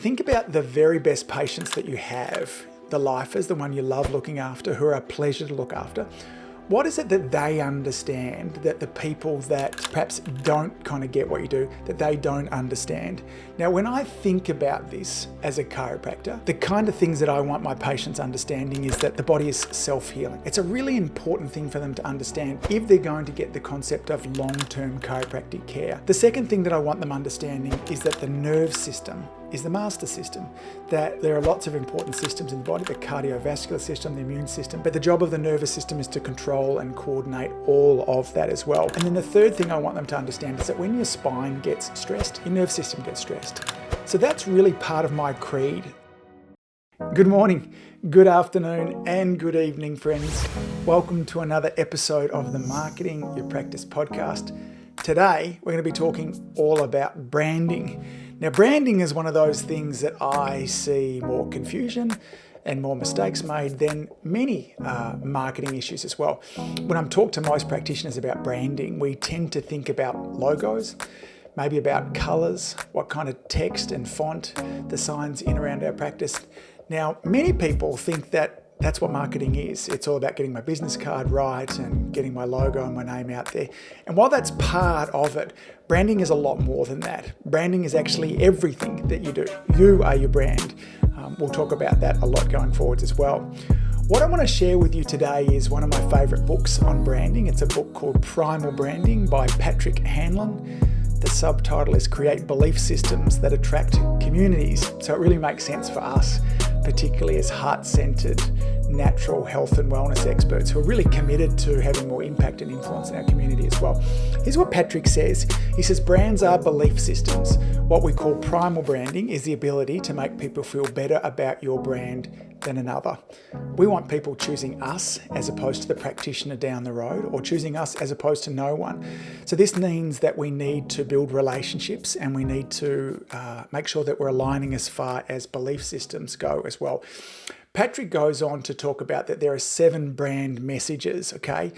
think about the very best patients that you have, the lifers, the one you love looking after, who are a pleasure to look after. What is it that they understand that the people that perhaps don't kind of get what you do, that they don't understand? Now, when I think about this as a chiropractor, the kind of things that I want my patients understanding is that the body is self-healing. It's a really important thing for them to understand if they're going to get the concept of long-term chiropractic care. The second thing that I want them understanding is that the nerve system is the master system, that there are lots of important systems in the body, the cardiovascular system, the immune system, but the job of the nervous system is to control and coordinate all of that as well. And then the third thing I want them to understand is that when your spine gets stressed, your nerve system gets stressed. So that's really part of my creed. Good morning, good afternoon, and good evening, friends. Welcome to another episode of the Marketing Your Practice podcast. Today, we're going to be talking all about branding. Now, branding is one of those things that I see more confusion and more mistakes made than many marketing issues as well. When I'm talking to most practitioners about branding, we tend to think about logos, maybe about colors, what kind of text and font, the signs in around our practice. Now, many people think that that's what marketing is. It's all about getting my business card right and getting my logo and my name out there. And while that's part of it, branding is a lot more than that. Branding is actually everything that you do. You are your brand. We'll talk about that a lot going forwards as well. What I want to share with you today is one of my favorite books on branding. It's a book called Primal Branding by Patrick Hanlon. The subtitle is Create Belief Systems That Attract Communities. So it really makes sense for us, particularly as heart-centered, natural health and wellness experts who are really committed to having more impact and influence in our community as well. Here's what Patrick says. He says, brands are belief systems. What we call primal branding is the ability to make people feel better about your brand than another. We want people choosing us as opposed to the practitioner down the road, or choosing us as opposed to no one. So this means that we need to build relationships, and we need to make sure that we're aligning as far as belief systems go as well. Patrick goes on to talk about that there are 7 brand messages, okay?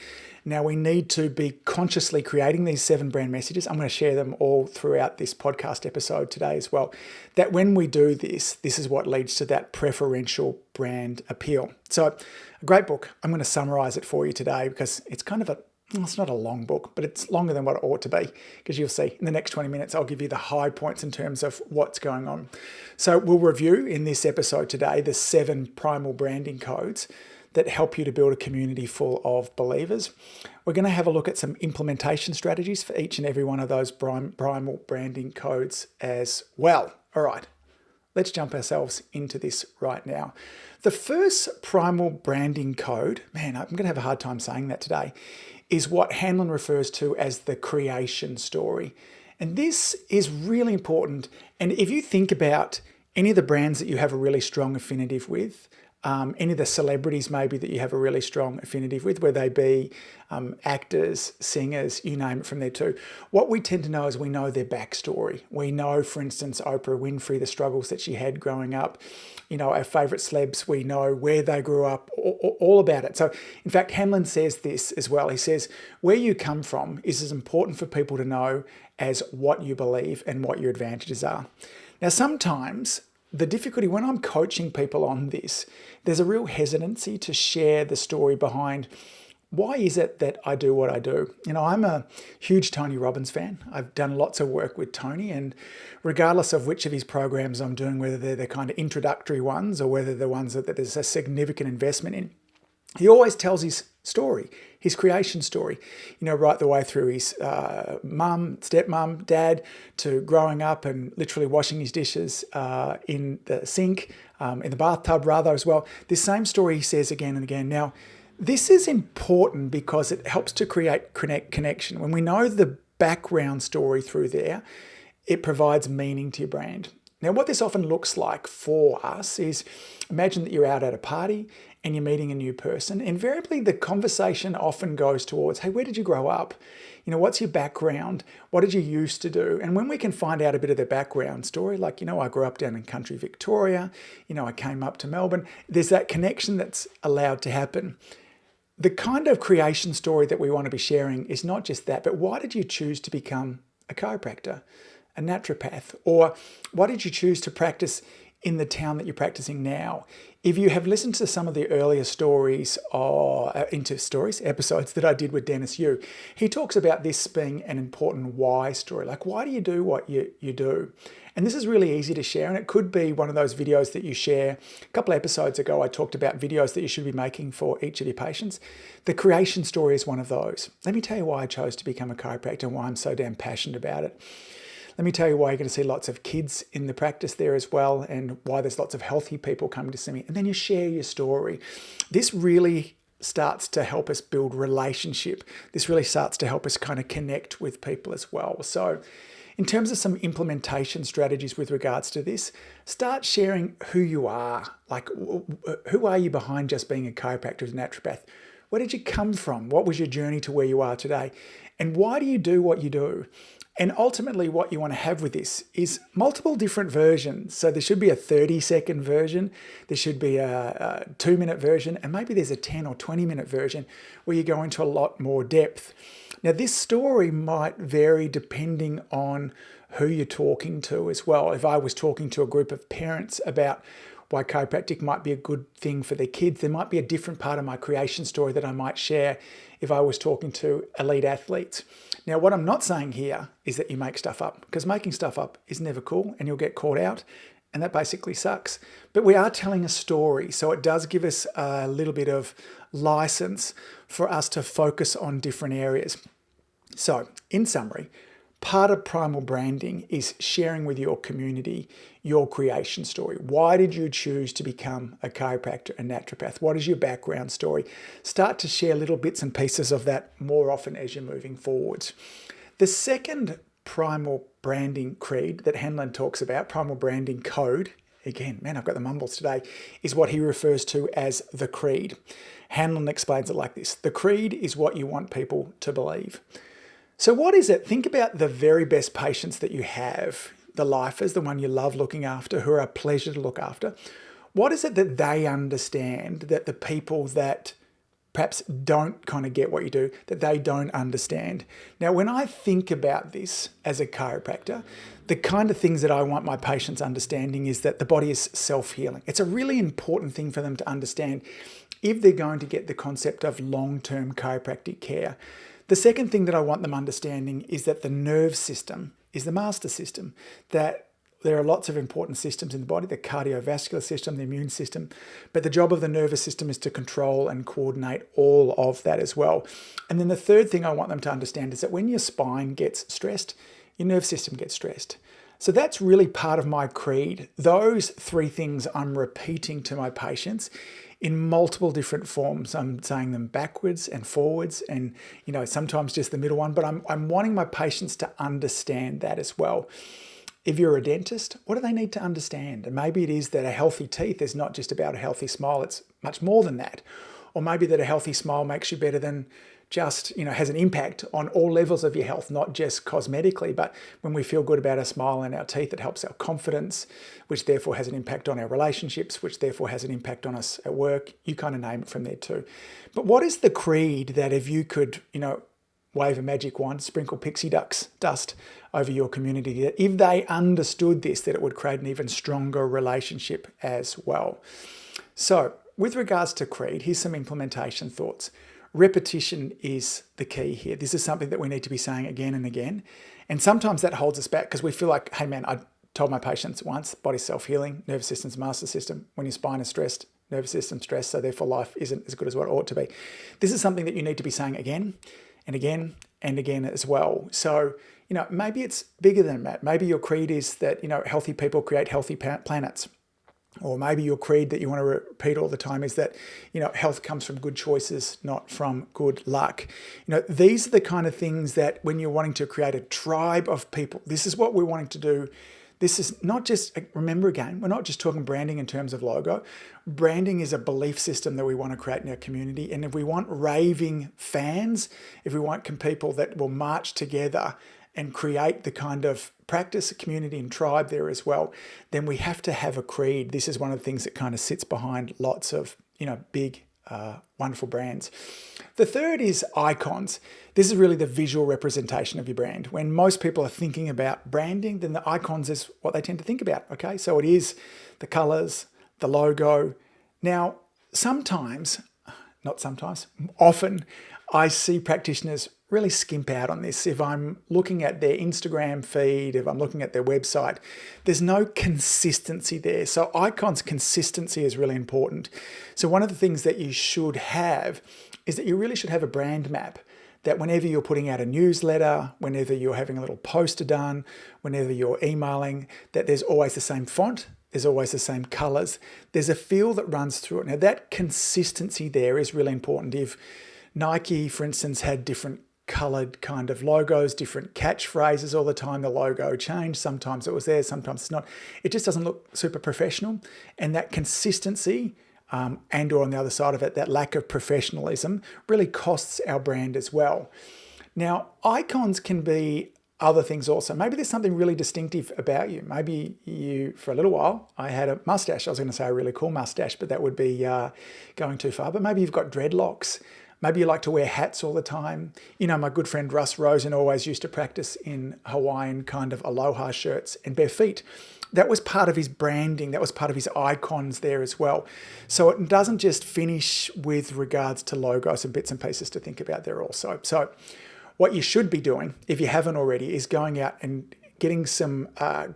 Now we need to be consciously creating these 7 brand messages. I'm going to share them all throughout this podcast episode today as well. That when we do this, this is what leads to that preferential brand appeal. So a great book. I'm going to summarize it for you today because it's kind of it's not a long book, but it's longer than what it ought to be, because you'll see in the next 20 minutes, I'll give you the high points in terms of what's going on. So we'll review in this episode today the 7 primal branding codes that help you to build a community full of believers. We're going to have a look at some implementation strategies for each and every one of those primal branding codes as well. All right, let's jump ourselves into this right now. The first primal branding code, man, I'm going to have a hard time saying that today, is what Hanlon refers to as the creation story. And this is really important. And if you think about any of the brands that you have a really strong affinity with, any of the celebrities maybe that you have a really strong affinity with, whether they be actors, singers, you name it from there too. What we tend to know is we know their backstory. We know, for instance, Oprah Winfrey, the struggles that she had growing up. You know, our favorite celebs, we know where they grew up, all about it. So in fact, Hanlon says this as well. He says, where you come from is as important for people to know as what you believe and what your advantages are. Now, sometimes the difficulty when I'm coaching people on this, there's a real hesitancy to share the story behind why is it that I do what I do. You know, I'm a huge Tony Robbins fan. I've done lots of work with Tony, and regardless of which of his programs I'm doing, whether they're the kind of introductory ones or whether they're ones that there's a significant investment in, he always tells his story, his creation story, you know, right the way through his mum, stepmom, dad, to growing up and literally washing his dishes in the sink, in the bathtub rather as well. This same story he says again and again. Now, this is important because it helps to create connection. When we know the background story through there, it provides meaning to your brand. Now, what this often looks like for us is, imagine that you're out at a party and you're meeting a new person. Invariably, the conversation often goes towards, hey, where did you grow up? You know, what's your background? What did you used to do? And when we can find out a bit of their background story, like, you know, I grew up down in country Victoria, you know, I came up to Melbourne, there's that connection that's allowed to happen. The kind of creation story that we want to be sharing is not just that, but why did you choose to become a chiropractor? a naturopath? Or why did you choose to practice in the town that you're practicing now? If you have listened to some of the earlier stories or episodes that I did with Dennis Yu, he talks about this being an important why story. Like, why do you do what you do? And this is really easy to share, and it could be one of those videos that you share. A couple of episodes ago, I talked about videos that you should be making for each of your patients. The creation story is one of those. Let me tell you why I chose to become a chiropractor and why I'm so damn passionate about it. Let me tell you why you're going to see lots of kids in the practice there as well, and why there's lots of healthy people coming to see me. And then you share your story. This really starts to help us build relationship. This really starts to help us kind of connect with people as well. So in terms of some implementation strategies with regards to this, start sharing who you are. Like, who are you behind just being a chiropractor or a naturopath? Where did you come from? What was your journey to where you are today? And why do you do what you do? And ultimately what you want to have with this is multiple different versions. So there should be a 30-second version, there should be a 2-minute version, and maybe there's a 10 or 20-minute version where you go into a lot more depth. Now, this story might vary depending on who you're talking to as well. If I was talking to a group of parents about why chiropractic might be a good thing for their kids, there might be a different part of my creation story that I might share if I was talking to elite athletes. Now, what I'm not saying here is that you make stuff up, because making stuff up is never cool and you'll get caught out, and that basically sucks. But we are telling a story, so it does give us a little bit of license for us to focus on different areas. So, in summary, part of Primal Branding is sharing with your community your creation story. Why did you choose to become a chiropractor, a naturopath? What is your background story? Start to share little bits and pieces of that more often as you're moving forwards. The second Primal Branding creed that Hanlon talks about, Primal Branding code, again, man, I've got the mumbles today, is what he refers to as the creed. Hanlon explains it like this: the creed is what you want people to believe. So what is it? Think about the very best patients that you have, the lifers, the one you love looking after, who are a pleasure to look after. What is it that they understand that the people that perhaps don't kind of get what you do, that they don't understand? Now, when I think about this as a chiropractor, the kind of things that I want my patients understanding is that the body is self-healing. It's a really important thing for them to understand if they're going to get the concept of long-term chiropractic care. The second thing that I want them understanding is that the nerve system is the master system, that there are lots of important systems in the body, the cardiovascular system, the immune system, but the job of the nervous system is to control and coordinate all of that as well. And then the third thing I want them to understand is that when your spine gets stressed, your nerve system gets stressed. So that's really part of my creed. Those three things I'm repeating to my patients in multiple different forms. I'm saying them backwards and forwards, and sometimes just the middle one, but I'm wanting my patients to understand that as well. If you're a dentist, what do they need to understand? And maybe it is that a healthy teeth is not just about a healthy smile, it's much more than that. Or maybe that a healthy smile makes you better than just, has an impact on all levels of your health, not just cosmetically, but when we feel good about our smile and our teeth, it helps our confidence, which therefore has an impact on our relationships, which therefore has an impact on us at work. You kind of name it from there too. But what is the creed that if you could, wave a magic wand, sprinkle pixie dust over your community, that if they understood this, that it would create an even stronger relationship as well? So with regards to creed, here's some implementation thoughts. Repetition is the key here. This is something that we need to be saying again and again. And sometimes that holds us back because we feel like, hey man, I told my patients once, body's self-healing, nervous system's master system. When your spine is stressed, nervous system's stressed, so therefore life isn't as good as what it ought to be. This is something that you need to be saying again and again and again as well. So, maybe it's bigger than that. Maybe your creed is that, healthy people create healthy planets. Or maybe your creed that you want to repeat all the time is that, health comes from good choices, not from good luck. These are the kind of things that when you're wanting to create a tribe of people, this is what we're wanting to do. This is not just, remember again, we're not just talking branding in terms of logo. Branding is a belief system that we want to create in our community. And if we want raving fans, if we want people that will march together and create the kind of practice, community and tribe there as well, then we have to have a creed. This is one of the things that kind of sits behind lots of, big wonderful brands. The third is icons. This is really the visual representation of your brand. When most people are thinking about branding, then the icons is what they tend to think about, okay? So it is the colors, the logo. Now, often I see practitioners really skimp out on this. If I'm looking at their Instagram feed, if I'm looking at their website, there's no consistency there. So icons consistency is really important. So one of the things that you should have is that you really should have a brand map, that whenever you're putting out a newsletter, whenever you're having a little poster done, whenever you're emailing, that there's always the same font, there's always the same colors. There's a feel that runs through it. Now that consistency there is really important. If Nike, for instance, had different colored kind of logos, different catchphrases all the time, the logo changed, sometimes it was there, sometimes it's not. It just doesn't look super professional. And that consistency and or on the other side of it, that lack of professionalism really costs our brand as well. Now, icons can be other things also. Maybe there's something really distinctive about you. Maybe you, for a little while, I had a mustache. I was going to say a really cool mustache, but that would be going too far. But maybe you've got dreadlocks. Maybe you like to wear hats all the time. You know, my good friend Russ Rosen always used to practice in Hawaiian kind of aloha shirts and bare feet. That was part of his branding. That was part of his icons there as well. So it doesn't just finish with regards to logos and bits and pieces to think about there also. So what you should be doing, if you haven't already, is going out and getting some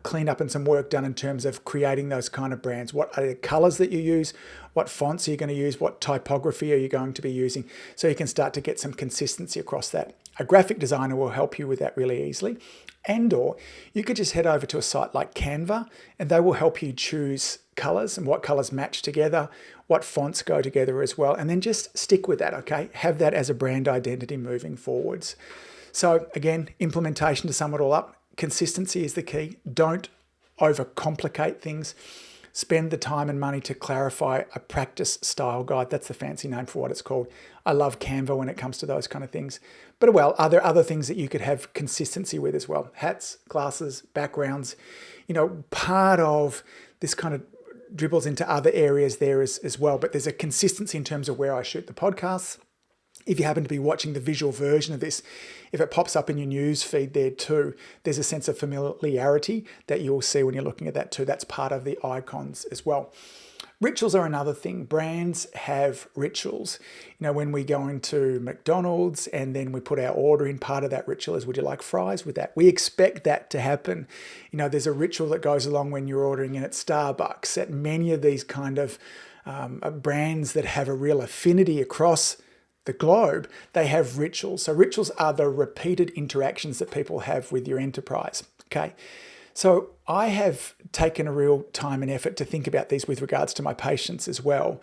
cleanup and some work done in terms of creating those kind of brands. What are the colors that you use? What fonts are you going to use? What typography are you going to be using? So you can start to get some consistency across that. A graphic designer will help you with that really easily. And/or you could just head over to a site like Canva and they will help you choose colors and what colors match together, what fonts go together as well, and then just stick with that, okay? Have that as a brand identity moving forwards. So again, implementation to sum it all up, consistency is the key. Don't overcomplicate things. Spend the time and money to clarify a practice style guide. That's the fancy name for what it's called. I love Canva when it comes to those kind of things. But well, are there other things that you could have consistency with as well? Hats, glasses, backgrounds. You know, part of this kind of dribbles into other areas there as well. But there's a consistency in terms of where I shoot the podcasts. If you happen to be watching the visual version of this, if it pops up in your news feed there too, there's a sense of familiarity that you'll see when you're looking at that too. That's part of the icons as well. Rituals are another thing. Brands have rituals. You know, when we go into McDonald's and then we put our order in, part of that ritual is, would you like fries with that? We expect that to happen. You know, there's a ritual that goes along when you're ordering in at Starbucks, at many of these kind of brands that have a real affinity across the globe, they have rituals. So rituals are the repeated interactions that people have with your enterprise, okay? So I have taken a real time and effort to think about these with regards to my patients as well.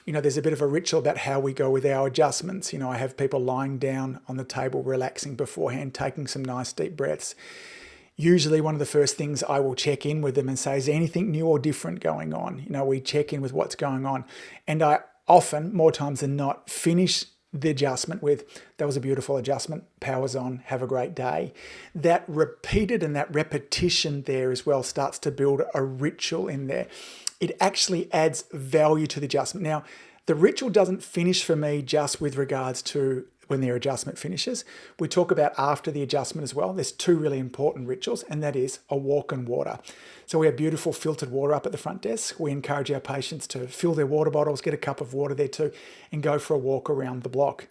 You know, there's a bit of a ritual about how we go with our adjustments. You know, I have people lying down on the table, relaxing beforehand, taking some nice deep breaths. Usually one of the first things I will check in with them and say, is there anything new or different going on? You know, we check in with what's going on. And I often, more times than not, finish the adjustment with, that was a beautiful adjustment, powers on, have a great day. That repeated and that repetition there as well starts to build a ritual in there. It actually adds value to the adjustment. Now, the ritual doesn't finish for me just with regards to when their adjustment finishes. We talk about after the adjustment as well. There's two really important rituals, and that is a walk and water. So we have beautiful filtered water up at the front desk. We encourage our patients to fill their water bottles, get a cup of water there too, and go for a walk around the block.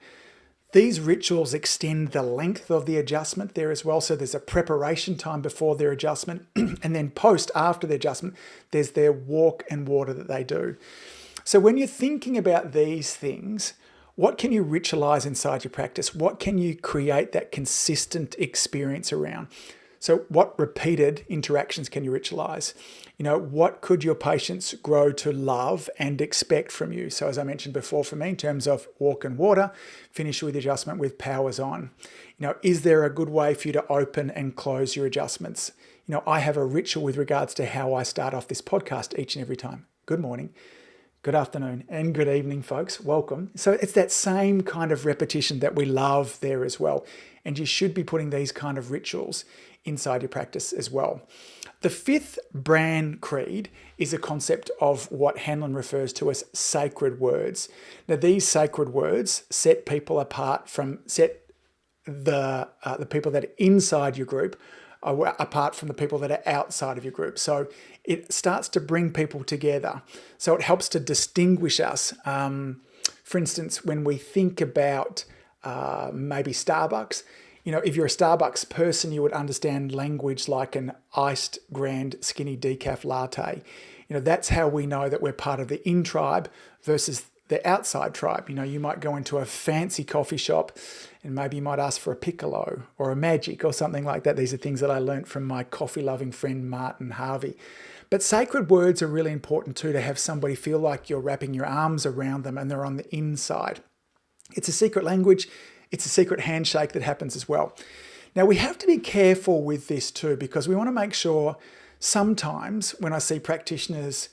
These rituals extend the length of the adjustment there as well. So there's a preparation time before their adjustment, and then after the adjustment, there's their walk and water that they do. So when you're thinking about these things, what can you ritualize inside your practice? What can you create that consistent experience around? So what repeated interactions can you ritualize? You know, what could your patients grow to love and expect from you? So as I mentioned before, for me, in terms of walk and water, finish with adjustment with powers on. You know, is there a good way for you to open and close your adjustments? You know, I have a ritual with regards to how I start off this podcast each and every time. Good morning, good afternoon, and good evening, folks. Welcome. So it's that same kind of repetition that we love there as well. And you should be putting these kind of rituals inside your practice as well. The fifth brand creed is a concept of what Hanlon refers to as sacred words. Now, these sacred words set people apart from, the people that are inside your group apart from the people that are outside of your group. So it starts to bring people together. So it helps to distinguish us. For instance, when we think about maybe Starbucks, if you're a Starbucks person, you would understand language like an iced grand skinny decaf latte. That's how we know that we're part of the in tribe versus the outside tribe. You might go into a fancy coffee shop and maybe you might ask for a piccolo or a magic or something like that. These are things that I learned from my coffee loving friend, Martin Harvey. But sacred words are really important too, to have somebody feel like you're wrapping your arms around them and they're on the inside. It's a secret language. It's a secret handshake that happens as well. Now, we have to be careful with this too, because we want to make sure sometimes when I see practitioners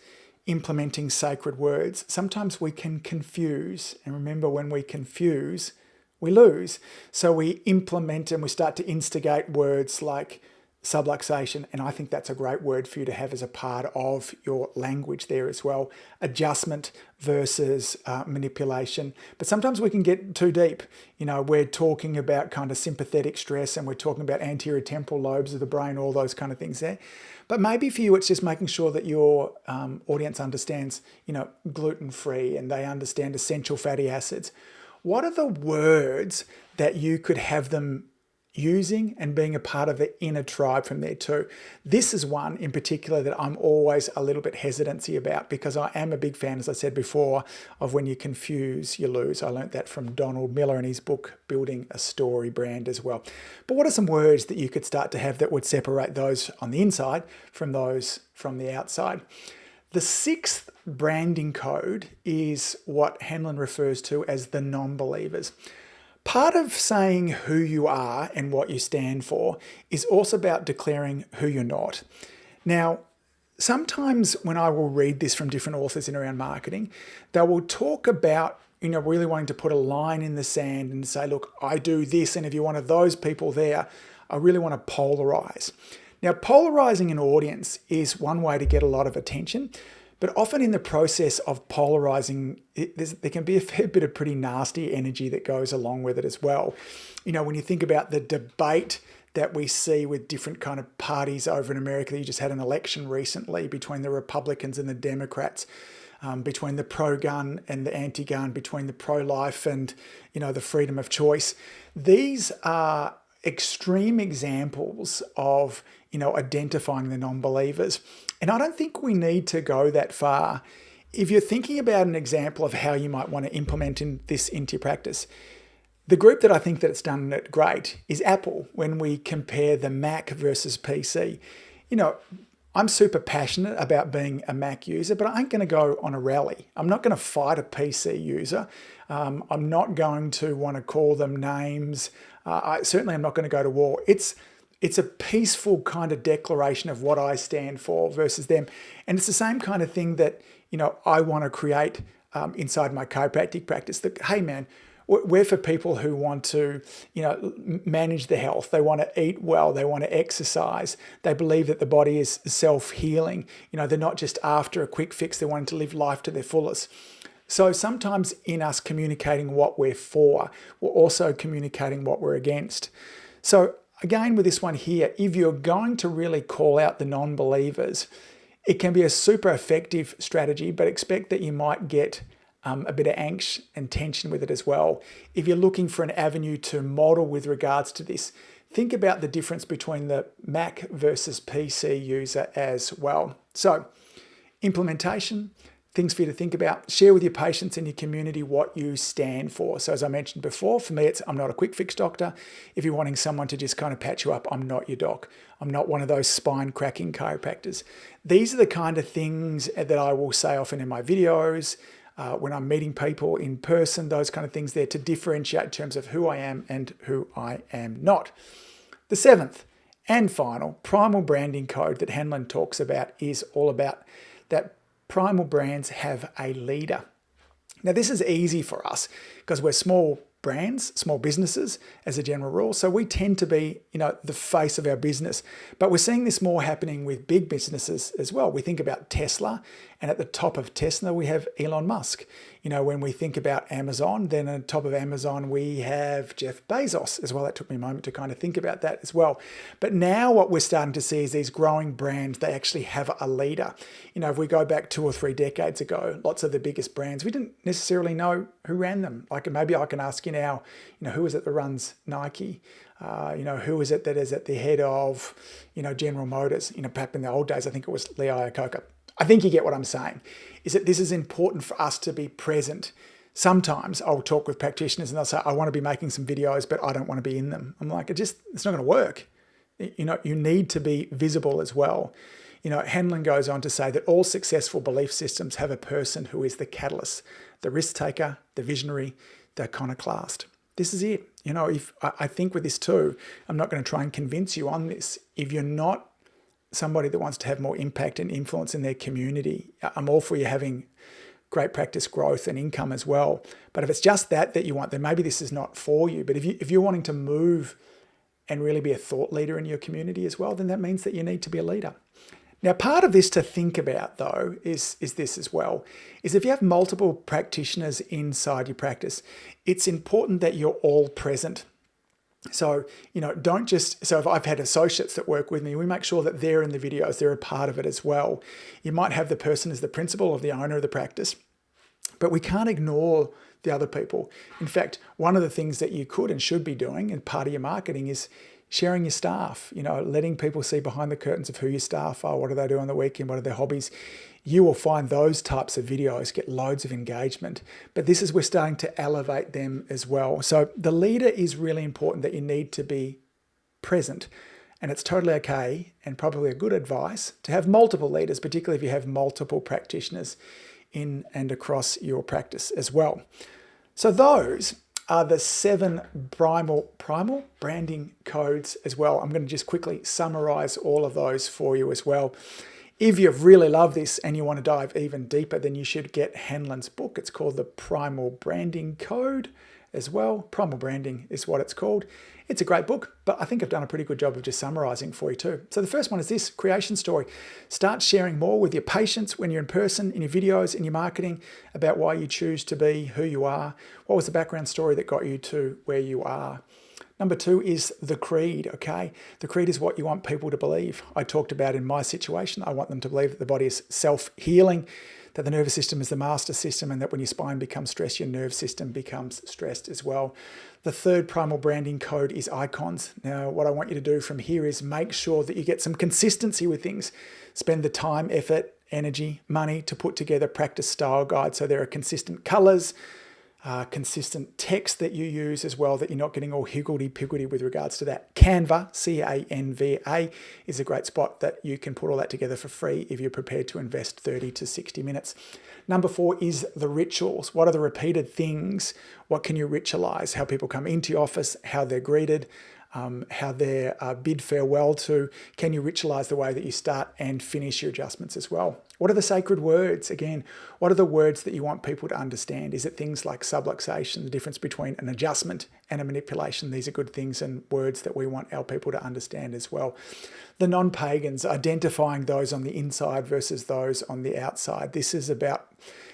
implementing sacred words, sometimes we can confuse. And remember, when we confuse, we lose. So we implement and we start to instigate words like subluxation, and I think that's a great word for you to have as a part of your language there as well. Adjustment versus manipulation. But sometimes we can get too deep. We're talking about kind of sympathetic stress and we're talking about anterior temporal lobes of the brain, all those kind of things there. But maybe for you, it's just making sure that your audience understands, gluten-free, and they understand essential fatty acids. What are the words that you could have them using and being a part of the inner tribe from there too? This is one in particular that I'm always a little bit hesitancy about, because I am a big fan, as I said before, of when you confuse, you lose. I learned that from Donald Miller in his book, Building a Story Brand as well. But what are some words that you could start to have that would separate those on the inside from those from the outside? The sixth branding code is what Hanlon refers to as the non-believers. Part of saying who you are and what you stand for is also about declaring who you're not. Now, sometimes when I will read this from different authors in around marketing, they will talk about, really wanting to put a line in the sand and say, look, I do this, and if you're one of those people there, I really want to polarize. Now, polarizing an audience is one way to get a lot of attention, but often in the process of polarizing, there can be a fair bit of pretty nasty energy that goes along with it as well. When you think about the debate that we see with different kind of parties over in America, you just had an election recently between the Republicans and the Democrats, between the pro-gun and the anti-gun, between the pro-life and, the freedom of choice. These are extreme examples of, identifying the non-believers. And I don't think we need to go that far. If you're thinking about an example of how you might want to implement this into your practice, the group that I think that it's done it great is Apple, when we compare the Mac versus PC. I'm super passionate about being a Mac user, but I ain't going to go on a rally. I'm not going to fight a PC user. I'm not going to want to call them names. Certainly I'm not going to go to war. It's a peaceful kind of declaration of what I stand for versus them. And it's the same kind of thing that, I want to create inside my chiropractic practice. That, hey man, we're for people who want to, manage their health. They want to eat well. They want to exercise. They believe that the body is self-healing. They're not just after a quick fix. They're wanting to live life to their fullest. So sometimes in us communicating what we're for, we're also communicating what we're against. So again, with this one here, if you're going to really call out the non-believers, it can be a super effective strategy, but expect that you might get a bit of angst and tension with it as well. If you're looking for an avenue to model with regards to this, think about the difference between the Mac versus PC user as well. So, implementation, things for you to think about. Share with your patients and your community what you stand for. So as I mentioned before, for me, I'm not a quick fix doctor. If you're wanting someone to just kind of patch you up, I'm not your doc. I'm not one of those spine cracking chiropractors. These are the kind of things that I will say often in my videos, when I'm meeting people in person, those kind of things there to differentiate in terms of who I am and who I am not. The seventh and final primal branding code that Hanlon talks about is all about that primal brands have a leader. Now, this is easy for us because we're small brands, small businesses as a general rule. So we tend to be, the face of our business. But we're seeing this more happening with big businesses as well. We think about Tesla, and at the top of Tesla, we have Elon Musk. When we think about Amazon, then at the top of Amazon, we have Jeff Bezos as well. That took me a moment to kind of think about that as well. But now what we're starting to see is these growing brands, they actually have a leader. If we go back 2 or 3 decades ago, lots of the biggest brands, we didn't necessarily know who ran them. Like maybe I can ask you now, who is it that runs Nike? Who is it that is at the head of, General Motors? Perhaps in the old days, I think it was Lee Iacocca. I think you get what I'm saying, is that this is important for us to be present. Sometimes I'll talk with practitioners and they'll say, I want to be making some videos, but I don't want to be in them. I'm like, it's not going to work. You need to be visible as well. Hanlon goes on to say that all successful belief systems have a person who is the catalyst, the risk taker, the visionary, the iconoclast. This is it. I think with this too, I'm not going to try and convince you on this. If you're not somebody that wants to have more impact and influence in their community, I'm all for you having great practice growth and income as well. But if it's just that you want, then maybe this is not for you. But if you're wanting to move and really be a thought leader in your community as well, then that means that you need to be a leader. Now, part of this to think about though is this as well, is if you have multiple practitioners inside your practice, it's important that you're all present. So, don't just, so if I've had associates that work with me, we make sure that they're in the videos, they're a part of it as well. You might have the person as the principal or the owner of the practice, but we can't ignore the other people. In fact, one of the things that you could and should be doing, and part of your marketing, is sharing your staff, letting people see behind the curtains of who your staff are, what do they do on the weekend, what are their hobbies. You will find those types of videos get loads of engagement, but this is, we're starting to elevate them as well. So the leader is really important, that you need to be present, and it's totally okay and probably a good advice to have multiple leaders, particularly if you have multiple practitioners in and across your practice as well. So those are the 7 primal branding codes as well. I'm going to just quickly summarize all of those for you as well. If you've really loved this and you want to dive even deeper, then you should get Hanlon's book. It's called the Primal Branding Code as well. Primal Branding is what it's called. It's a great book, but I think I've done a pretty good job of just summarizing for you too. So the first one is this: creation story. Start sharing more with your patients when you're in person, in your videos, in your marketing, about why you choose to be who you are. What was the background story that got you to where you are? Number 2 is the creed, okay? The creed is what you want people to believe. I talked about in my situation, I want them to believe that the body is self-healing, that the nervous system is the master system, and that when your spine becomes stressed, your nerve system becomes stressed as well. The 3rd primal branding code is icons. Now, what I want you to do from here is make sure that you get some consistency with things. Spend the time, effort, energy, money to put together practice style guides so there are consistent colors, consistent text that you use as well, that you're not getting all higgledy-piggledy with regards to that. Canva, C-A-N-V-A, is a great spot that you can put all that together for free if you're prepared to invest 30 to 60 minutes. Number 4 is the rituals. What are the repeated things? What can you ritualize? How people come into your office, how they're greeted, how they're bid farewell to. Can you ritualize the way that you start and finish your adjustments as well? What are the sacred words? Again, what are the words that you want people to understand? Is it things like subluxation, the difference between an adjustment and a manipulation? These are good things and words that we want our people to understand as well. The non-pagans, identifying those on the inside versus those on the outside. This is about,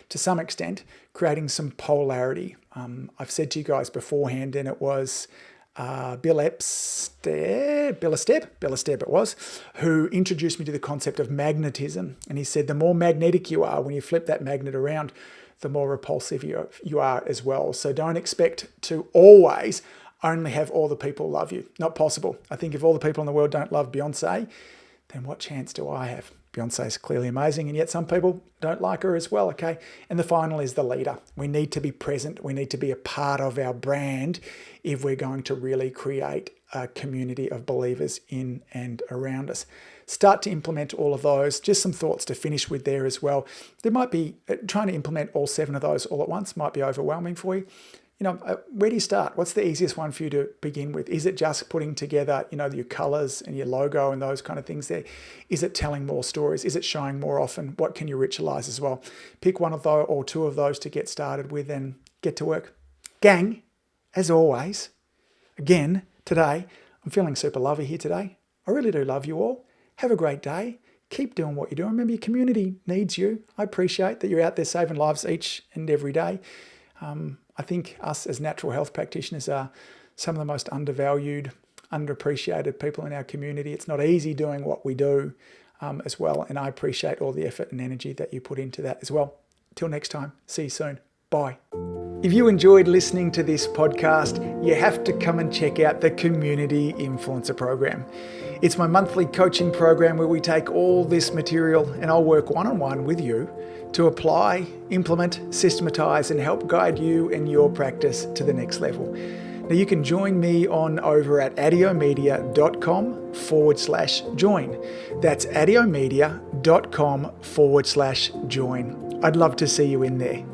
to some extent, creating some polarity. I've said to you guys beforehand, and it was Bill Esteb it was, who introduced me to the concept of magnetism. And he said, the more magnetic you are, when you flip that magnet around, the more repulsive you are as well. So don't expect to always only have all the people love you. Not possible. I think if all the people in the world don't love Beyonce, then what chance do I have? Beyonce is clearly amazing, and yet some people don't like her as well, okay? And the final is the leader. We need to be present. We need to be a part of our brand if we're going to really create a community of believers in and around us. Start to implement all of those. Just some thoughts to finish with there as well. There might be, trying to implement all 7 of those all at once might be overwhelming for you. Where do you start? What's the easiest one for you to begin with? Is it just putting together, your colors and your logo and those kind of things there? Is it telling more stories? Is it showing more often? What can you ritualize as well? Pick one of those or 2 of those to get started with and get to work. Gang, as always, again, today, I'm feeling super lovey here today. I really do love you all. Have a great day. Keep doing what you're doing. Remember, your community needs you. I appreciate that you're out there saving lives each and every day. I think us as natural health practitioners are some of the most undervalued, underappreciated people in our community. It's not easy doing what we do as well. And I appreciate all the effort and energy that you put into that as well. Till next time, see you soon. Bye. If you enjoyed listening to this podcast, you have to come and check out the Community Influencer Program. It's my monthly coaching program where we take all this material and I'll work one-on-one with you to apply, implement, systematize, and help guide you and your practice to the next level. Now you can join me on over at adiomedia.com/join. That's adiomedia.com/join. I'd love to see you in there.